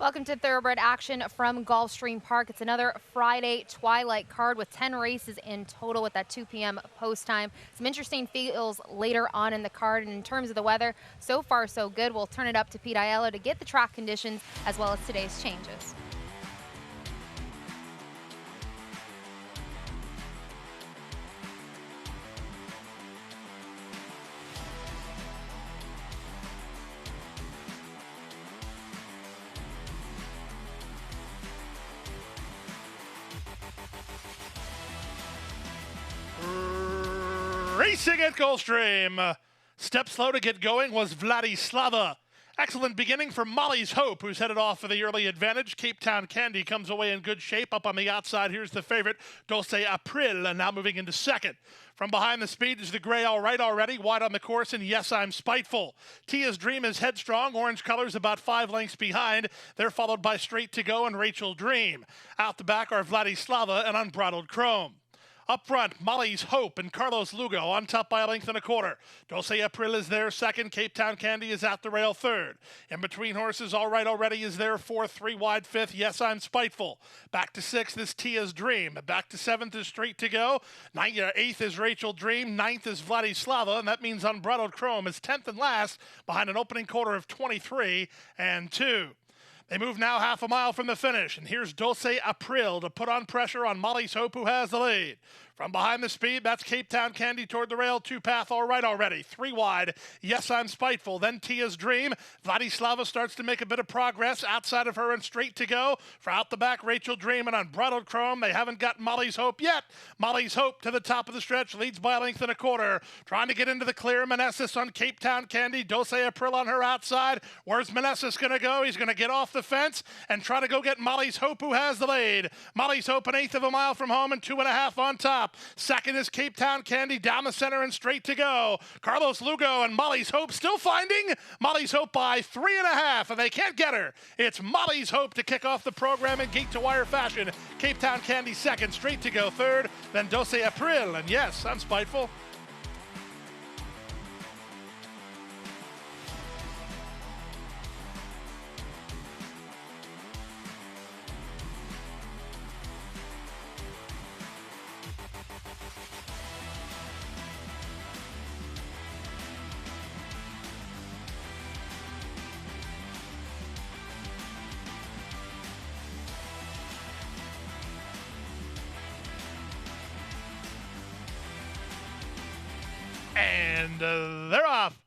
Welcome to Thoroughbred action from Gulfstream Park. It's another Friday twilight card with 10 races in total with that 2 p.m. post time. Some interesting feels later on in the card. And in terms of the weather, so far so good. We'll turn it up to Pete Aiello to get the track conditions as well as today's changes. Racing at Gulfstream. Step slow to get going was Vladislava. Excellent beginning for Molly's Hope, who's headed off for the early advantage. Cape Town Candy comes away in good shape. Up on the outside, here's the favorite, Dulce April, now moving into second. From behind the speed is the gray All Right already, wide on the course, and Yes, I'm Spiteful. Tia's Dream is headstrong, orange colors about 5 lengths behind. They're followed by Straight to Go and Rachel Dream. Out the back are Vladislava and Unbridled Chrome. Up front, Molly's Hope and Carlos Lugo on top by a length and a quarter. Dulce April is there second. Cape Town Candy is at the rail third. In between horses, All Right already is there fourth. 3 wide fifth. Yes, I'm Spiteful. Back to sixth is Tia's Dream. Back to seventh is Straight to Go. Eighth is Rachel Dream. Ninth is Vladislava, and that means Unbridled Chrome is 10th and last behind an opening quarter of 23 and 2. They move now half a mile from the finish, and here's Dulce April to put on pressure on Molly's Hope, who has the lead. From behind the speed, that's Cape Town Candy toward the rail, 2 path All Right already. 3 wide, Yes, I'm Spiteful. Then Tia's Dream. Vladislava starts to make a bit of progress outside of her and Straight to Go. For out the back, Rachel Dream and Unbridled Chrome. They haven't got Molly's Hope yet. Molly's Hope to the top of the stretch, leads by a length and a quarter. Trying to get into the clear, Meneses on Cape Town Candy. Dulce April on her outside. Where's Meneses going to go? He's going to get off the fence and try to go get Molly's Hope, who has the lead. Molly's Hope an eighth of a mile from home and 2.5 on top. Second is Cape Town Candy down the center and Straight to Go. Carlos Lugo and Molly's Hope still finding Molly's Hope by 3.5, and they can't get her. It's Molly's Hope to kick off the program in gate-to-wire fashion. Cape Town Candy second, Straight to Go third, then Dulce April, and Yes, I'm Spiteful. And they're off.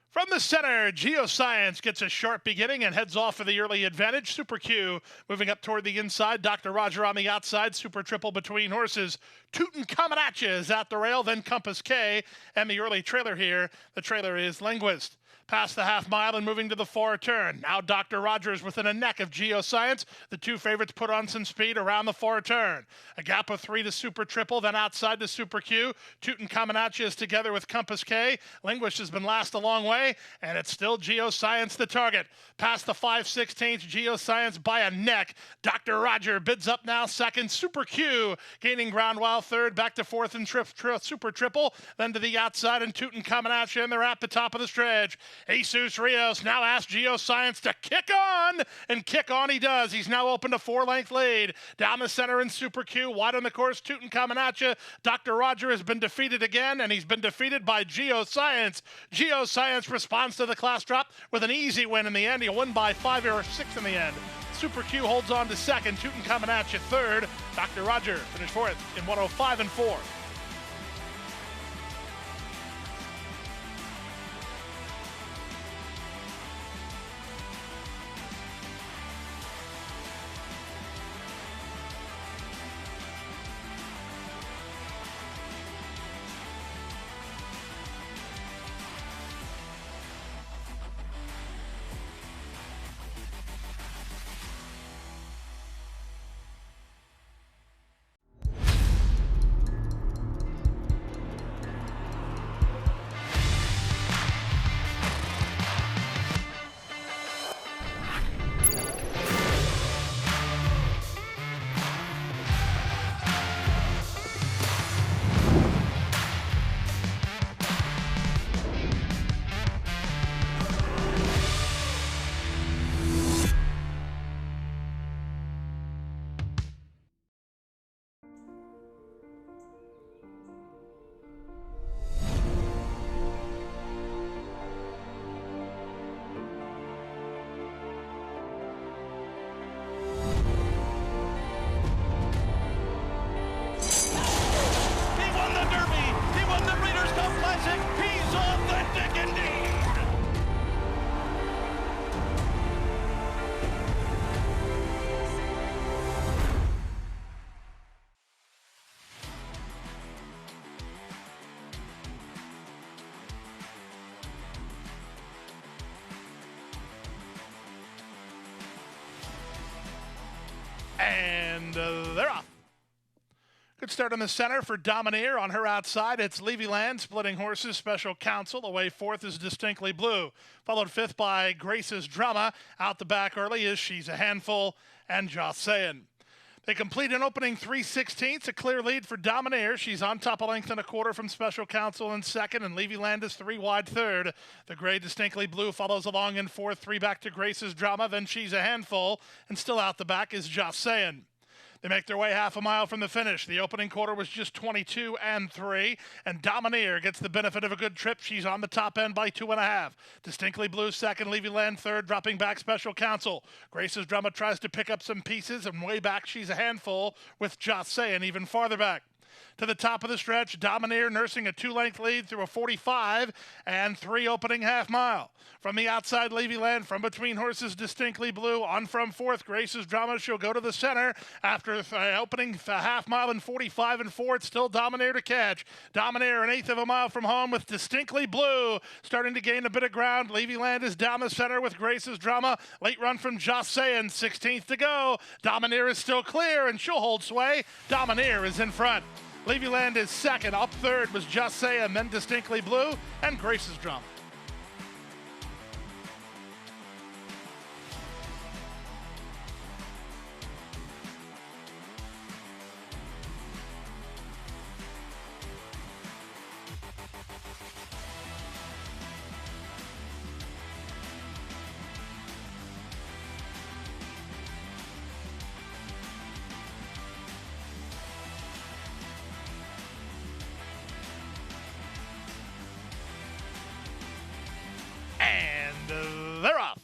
From the center, Geoscience gets a sharp beginning and heads off for the early advantage. Super Q moving up toward the inside. Dr. Roger on the outside. Super Triple between horses. Tootin' coming at you is at the rail. Then Compass K and the early trailer here. The trailer is Linguist. Past the half mile and moving to the far turn. Now Dr. Rogers within a neck of Geoscience. The two favorites put on some speed around the far turn. A gap of 3 to Super Triple, then outside to Super Q. Tootin' Kaminatcha is together with Compass K. Linguist has been last a long way, and it's still Geoscience the target. Past the 5/16, Geoscience by a neck. Dr. Roger bids up now second. Super Q gaining ground while third. Back to fourth and Super Triple. Then to the outside and Tootin' Kaminatcha, and they're at the top of the stretch. Jesus Rios now asks Geoscience to kick on, and kick on he does. He's now opened a 4-length lead. Down the center in Super Q, wide on the course, Tootin' Kaminatcha. Dr. Roger has been defeated again, and he's been defeated by Geoscience. Geoscience responds to the class drop with an easy win in the end. He'll win by 5 or 6 in the end. Super Q holds on to second, Tootin' Kaminatcha third. Dr. Roger finished fourth in 105 and 4. And they're off. Good start in the center for Domineer. On her outside, it's Levyland splitting horses. Special Counsel. Away fourth is Distinctly Blue. Followed fifth by Grace's Drama. Out the back early is She's a Handful and Geoscience. They complete an opening 3/16, a clear lead for Domineer. She's on top a length and a quarter from Special Counsel in second, and Levyland is 3 wide third. The gray Distinctly Blue follows along in fourth, 3 back to Grace's Drama, then She's a Handful, and still out the back is Geoscience. They make their way half a mile from the finish. The opening quarter was just 22 and 3, and Domineer gets the benefit of a good trip. She's on the top end by 2.5. Distinctly Blue second, Levyland third, dropping back Special Counsel. Grace's Drama tries to pick up some pieces, and way back She's a Handful with Geoscience even farther back. To the top of the stretch, Domineer nursing a 2-length lead through a 45 and 3 opening half mile. From the outside, Levyland from between horses, Distinctly Blue on from fourth. Grace's Drama, she'll go to the center after opening a half mile in 45 and 4. It's still Domineer to catch. Domineer an eighth of a mile from home with Distinctly Blue starting to gain a bit of ground. Levyland is down the center with Grace's Drama. Late run from Geoscience, 16th to go. Domineer is still clear and she'll hold sway. Domineer is in front. Levyland is second. Up third was Geoscience, then Distinctly Blue and Grace's Drama. They're off.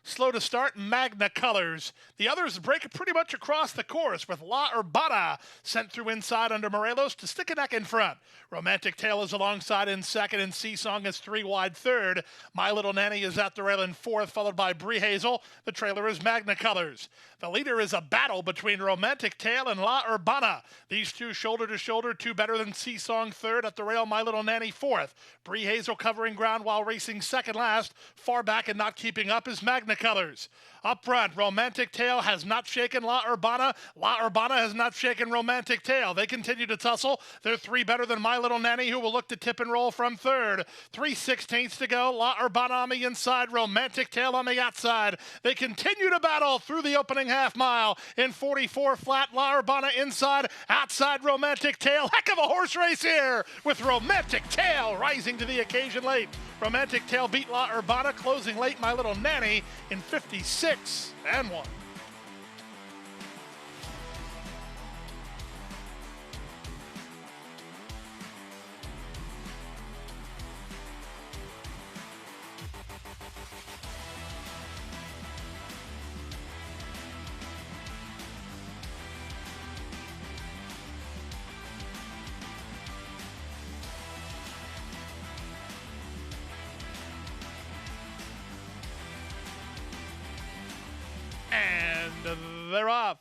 Slow to start, Magna Colors. The others break pretty much across the course with La Urbana sent through inside under Morelos to stick a neck in front. Romantic Tale is alongside in second, and Seasong is 3 wide third. My Little Nanny is at the rail in fourth, followed by Bree Hazel. The trailer is Magna Colors. The leader is a battle between Romantic Tale and La Urbana. These two shoulder to shoulder, 2 better than Seasong third. At the rail, My Little Nanny fourth. Bree Hazel covering ground while racing second last. Far back and not keeping up is Magna Colors. Up front, Romantic Tale has not shaken La Urbana. La Urbana has not shaken Romantic Tale. They continue to tussle. They're 3 better than My Little Nanny, who will look to tip and roll from third. 3/16 to go. La Urbana on the inside, Romantic Tale on the outside. They continue to battle through the opening half mile. In 44 flat, La Urbana inside, outside Romantic Tale. Heck of a horse race here with Romantic Tale rising to the occasion late. Romantic Tale beat La Urbana, closing late My Little Nanny in 56 and 1. And they're off.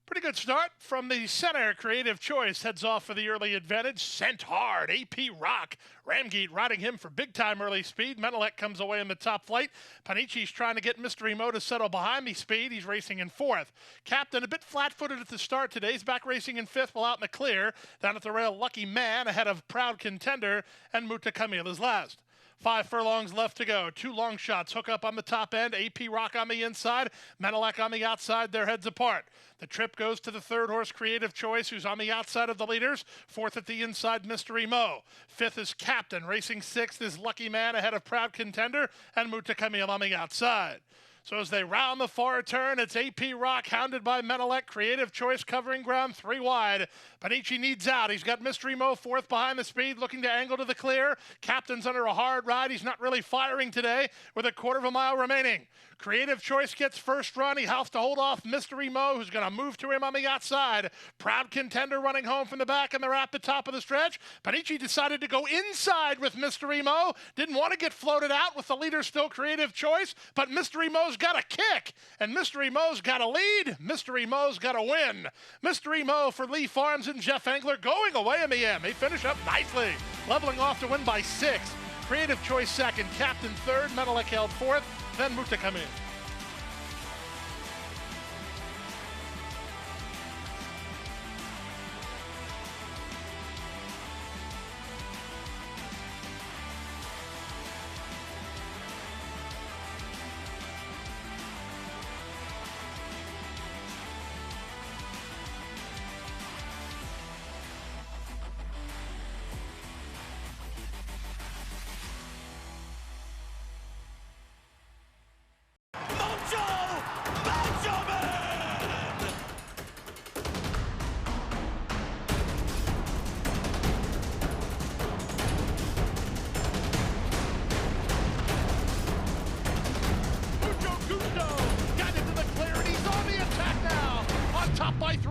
Pretty good start from the center. Creative Choice heads off for the early advantage. Sent hard. AP Rock. Ramgeet riding him for big-time early speed. Menelek comes away in the top flight. Panici's trying to get Mystery Mo to settle behind the speed. He's racing in fourth. Captain a bit flat-footed at the start today. He's back racing in fifth while out in the clear. Down at the rail, Lucky Man ahead of Proud Contender, and Muta Camille is last. 5 furlongs left to go. 2 long shots hook up on the top end. AP Rock on the inside. Menelek on the outside. Their heads apart. The trip goes to the third horse, Creative Choice, who's on the outside of the leaders. Fourth at the inside, Mystery Mo. Fifth is Captain. Racing sixth is Lucky Man ahead of Proud Contender, and Muta Camille on the outside. So as they round the far turn, it's AP Rock hounded by Menelek. Creative Choice covering ground 3 wide. Panici needs out. He's got Mystery Mo fourth behind the speed, looking to angle to the clear. Captain's under a hard ride. He's not really firing today with a quarter of a mile remaining. Creative Choice gets first run. He has to hold off Mystery Mo, who's going to move to him on the outside. Proud Contender running home from the back, and they're at the top of the stretch. Panici decided to go inside with Mystery Mo. Didn't want to get floated out with the leader still Creative Choice, but Mystery Mo's got a kick, and Mystery Mo's got a lead. Mystery Mo's got a win. Mystery Mo for Lee Farms and Jeff Engler going away in the end. They finish up nicely, leveling off to win by 6. Creative Choice second, Captain third, Menelek held fourth, then Muta come in.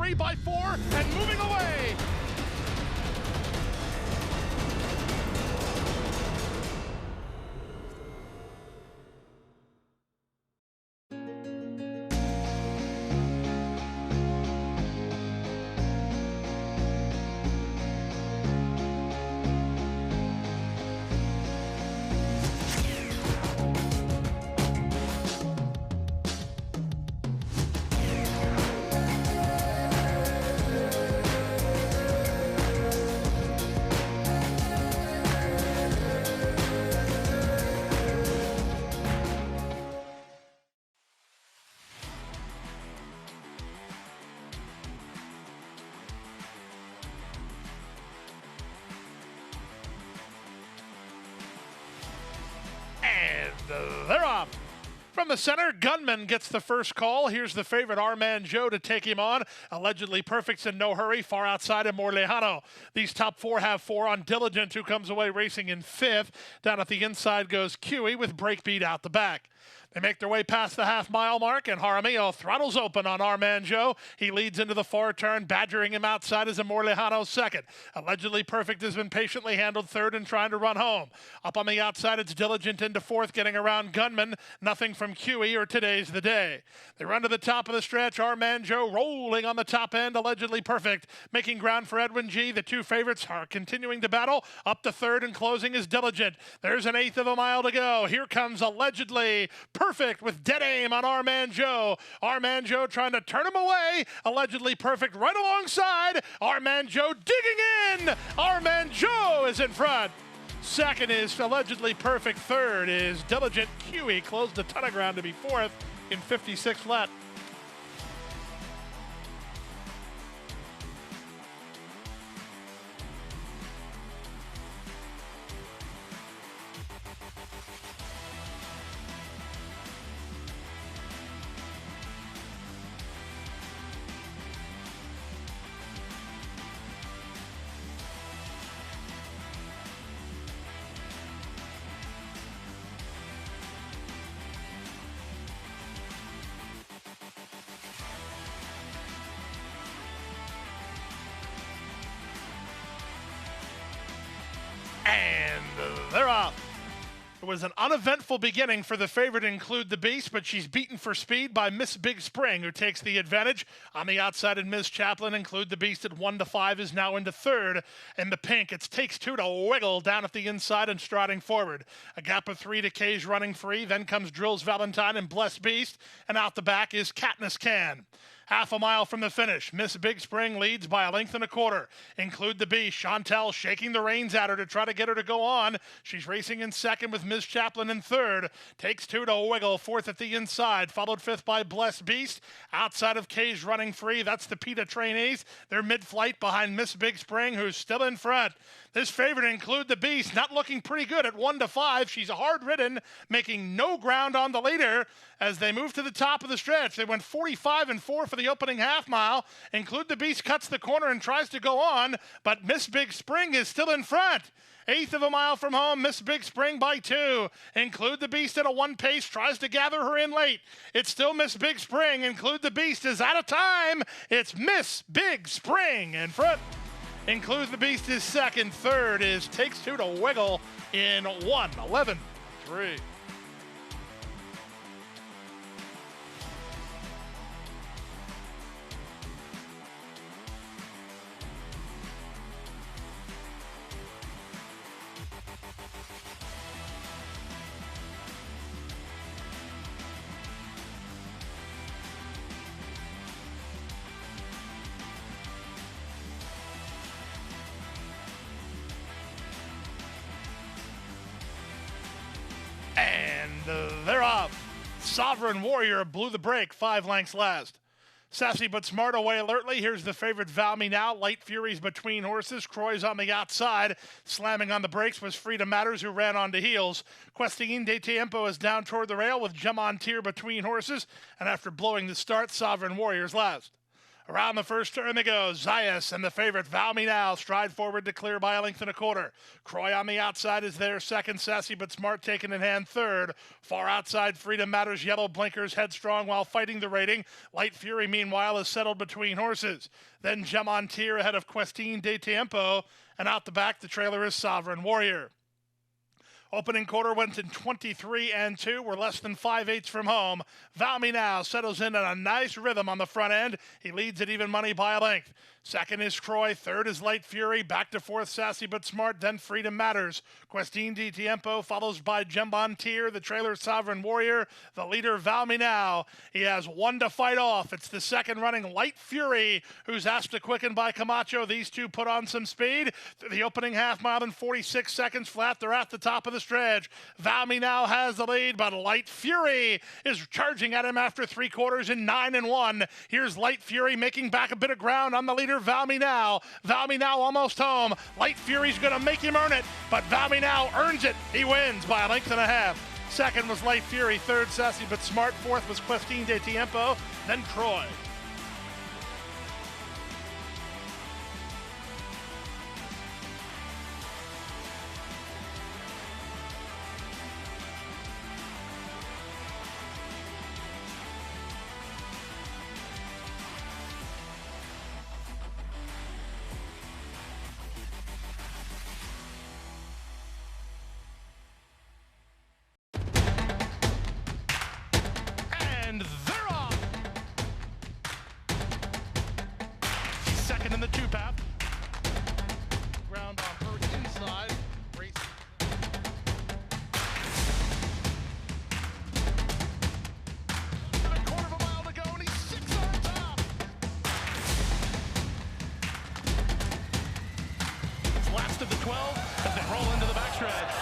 3 by 4 and moving away. They're off. From the center, Gunman gets the first call. Here's the favorite, Our Man Joe, to take him on. Allegedly Perfect's in no hurry, far outside of More Lejano. These top 4 have 4 on Diligent, who comes away racing in 5th. Down at the inside goes Cuey with Breakbeat out the back. They make their way past the half-mile mark, and Jaramillo throttles open on Our Man Joe. He leads into the far turn, badgering him outside as More Lejano second. Allegedly Perfect has been patiently handled third and trying to run home. Up on the outside, it's Diligent into 4th, getting around Gunman. Nothing from Cuey or Today's the Day. They run to the top of the stretch. Our Man Joe rolling on the top end, Allegedly Perfect, making ground for Edwin G. The 2 favorites are continuing to battle. Up to 3rd and closing is Diligent. There's an 1/8 of a mile to go. Here comes Allegedly Perfect with dead aim on Our Man Joe. Our Man Joe trying to turn him away. Allegedly Perfect right alongside. Our Man Joe digging in. Our Man Joe is in front. Second is Allegedly Perfect. Third is Diligent. Cuey closed a ton of ground to be 4th in 56 flat. And they're off. It was an uneventful beginning for the favorite, Include the Beast, but she's beaten for speed by Miss Big Spring, who takes the advantage. On the outside, and Ms. Chaplin, Include the Beast at 1 to 5 is now into 3rd. In the pink, it takes 2 to Wiggle down at the inside and striding forward. A gap of 3 to Cage running free. Then comes Drills Valentine and Blessed Beast, and out the back is Katniss Can. Half a mile from the finish, Miss Big Spring leads by 1.25 lengths. Include the Beast. Chantel shaking the reins at her to try to get her to go on. She's racing in 2nd with Ms. Chaplin in 3rd. Takes 2 to Wiggle, 4th at the inside. Followed 5th by Blessed Beast. Outside of Cage running free. That's the PETA trainees. They're mid-flight behind Miss Big Spring, who's still in front. This favorite, Include the Beast, not looking pretty good at 1 to 5. She's hard-ridden, making no ground on the leader as they move to the top of the stretch. They went 45 and 4 for the opening half mile. Include the Beast cuts the corner and tries to go on, but Miss Big Spring is still in front. 1/8 of a mile from home, Miss Big Spring by 2. Include the Beast at a 1 pace, tries to gather her in late. It's still Miss Big Spring. Include the Beast is out of time. It's Miss Big Spring in front. Include the Beast is 2nd. 3rd is Takes 2 to Wiggle in 1:11.3. They're off. Sovereign Warrior blew the break, 5 lengths last. Sassy but smart away alertly. Here's the favorite, Valmie Now. Light Furies between horses. Croy's on the outside. Slamming on the brakes was Freedom Matters, who ran onto heels. Questing de Tiempo is down toward the rail with Jamontier between horses. And after blowing the start, Sovereign Warrior's last. Around the first turn they go. Zayas and the favorite Valmie Now stride forward to clear by a length and a quarter. Croy on the outside is there second. Sassy but Smart taken in hand third. Far outside Freedom Matters. Yellow Blinkers headstrong while fighting the rating. Light Fury meanwhile is settled between horses. Then Geoscience ahead of Questine de Tiempo. And out the back the trailer is Sovereign Warrior. Opening quarter went in 23 and 2. We're less than 5/8 from home. Valmie Now settles in on a nice rhythm on the front end. He leads at even money by a length. Second is Croy. Third is Light Fury. Back to fourth, Sassy but Smart. Then Freedom Matters. Questine de Tiempo follows by Geoscience. The trailer Sovereign Warrior. The leader Valmie Now. He has one to fight off. It's the second running Light Fury who's asked to quicken by Camacho. These two put on some speed. Through the opening half mile in 46 seconds flat. They're at the top of the stretch. Valmie Now has the lead, but Light Fury is charging at him after 3/4 in 9 and 1. Here's Light Fury making back a bit of ground on the leader Valmie Now. Valmie Now almost home. Light Fury's going to make him earn it, but Valmie Now earns it. He wins by a length and a half. Second was Light Fury. Third, Sassy but Smart. Fourth was Questine de Tiempo. Then Croy. And they're off. Second in the two path. Ground on her inside. Race. And a quarter of a mile to go, and he's 6 on top. It's last of the 12 as they roll into the backstretch.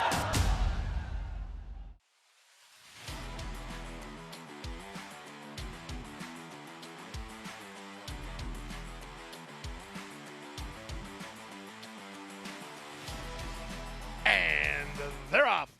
They're off.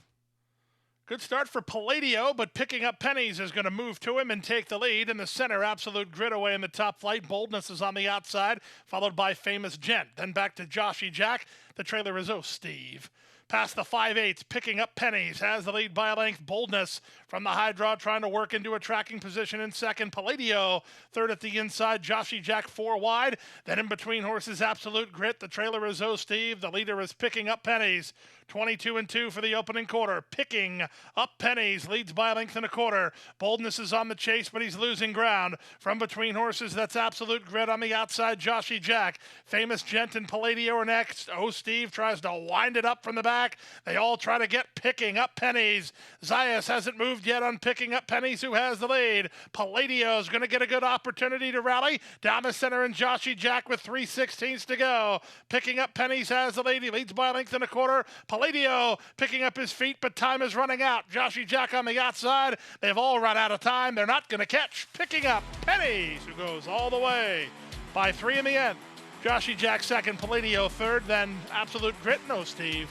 Good start for Palladio, but picking up Pennies is going to move to him and take the lead. In the center, Absolute Grit away in the top flight. Boldness is on the outside, followed by Famous Gent. Then back to Joshy Jack. The trailer is Oh Steve. Past the 5/8, picking up Pennies, has the lead by a length. Boldness from the high draw, trying to work into a tracking position in second. Palladio, third at the inside. Joshy Jack, 4 wide. Then in between horses, Absolute Grit. The trailer is Oh Steve. The leader is picking up Pennies. 22 and 2 for the opening quarter. Picking up Pennies, leads by a length and a quarter. Boldness is on the chase, but he's losing ground. From between horses, that's Absolute Grit on the outside. Joshy Jack, Famous Gent and Palladio are next. Oh Steve tries to wind it up from the back. They all try to get picking up Pennies. Zayas hasn't moved yet on picking up Pennies, who has the lead. Palladio is going to get a good opportunity to rally. Down the center, and Joshy Jack with 3/16 to go. Picking up Pennies has the lead. He leads by a length and a quarter. Palladio picking up his feet, but time is running out. Joshy Jack on the outside. They've all run out of time. They're not going to catch. Picking up Pennies, who goes all the way by 3 in the end. Joshy Jack second, Palladio third, then Absolute Grit. No, Steve.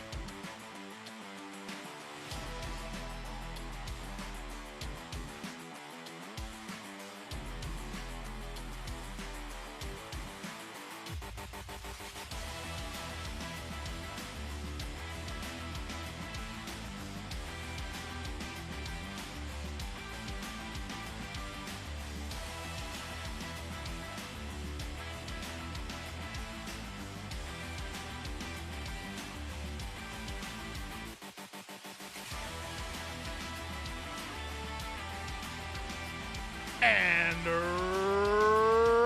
And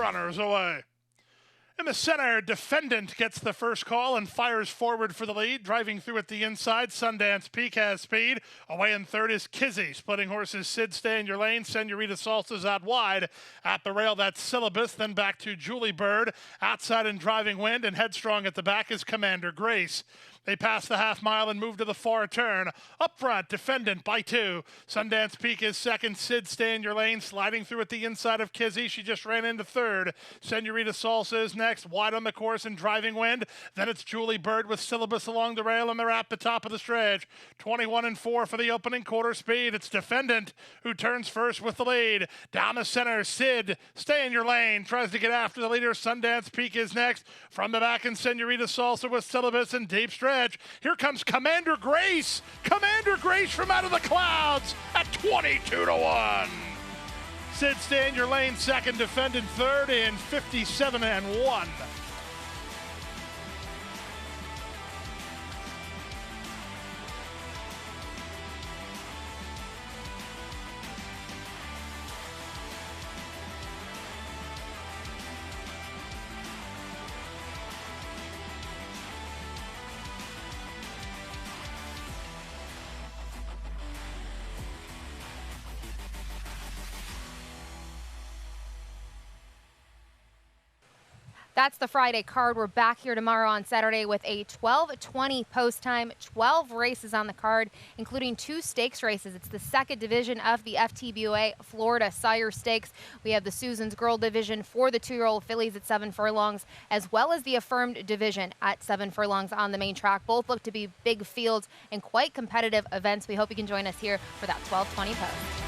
runners away. In the center, Defendant gets the first call and fires forward for the lead. Driving through at the inside, Sundance Peak has speed. Away in third is Kizzy. Splitting horses, Sid, stay in your lane. Senorita Salsa's out wide. At the rail, that's Syllabus. Then back to Julie Bird. Outside and Driving Wind, and headstrong at the back is Commander Grace. They pass the half mile and move to the far turn. Up front, Defendant by 2. Sundance Peak is second. Sid, stay in your lane. Sliding through at the inside of Kizzy. She just ran into third. Senorita Salsa is next. Wide on the course and driving wind. Then it's Julie Bird with Syllabus along the rail, and they're at the top of the stretch. 21-4 for the opening quarter speed. It's Defendant who turns first with the lead. Down the center, Sid, stay in your lane. Tries to get after the leader. Sundance Peak is next. From the back, and Senorita Salsa with Syllabus and deep stretch. Here comes Commander Grace. Commander Grace from out of the clouds at 22-1. Sid, stay in your lane second. Defendant third in 57-1. That's the Friday card. We're back here tomorrow on Saturday with a 12:20 post time, 12 races on the card, including 2 stakes races. It's the second division of the FTBOA Florida Sire Stakes. We have the Susan's Girl division for the 2-year-old fillies at 7 furlongs, as well as the Affirmed division at 7 furlongs on the main track. Both look to be big fields and quite competitive events. We hope you can join us here for that 12:20 post.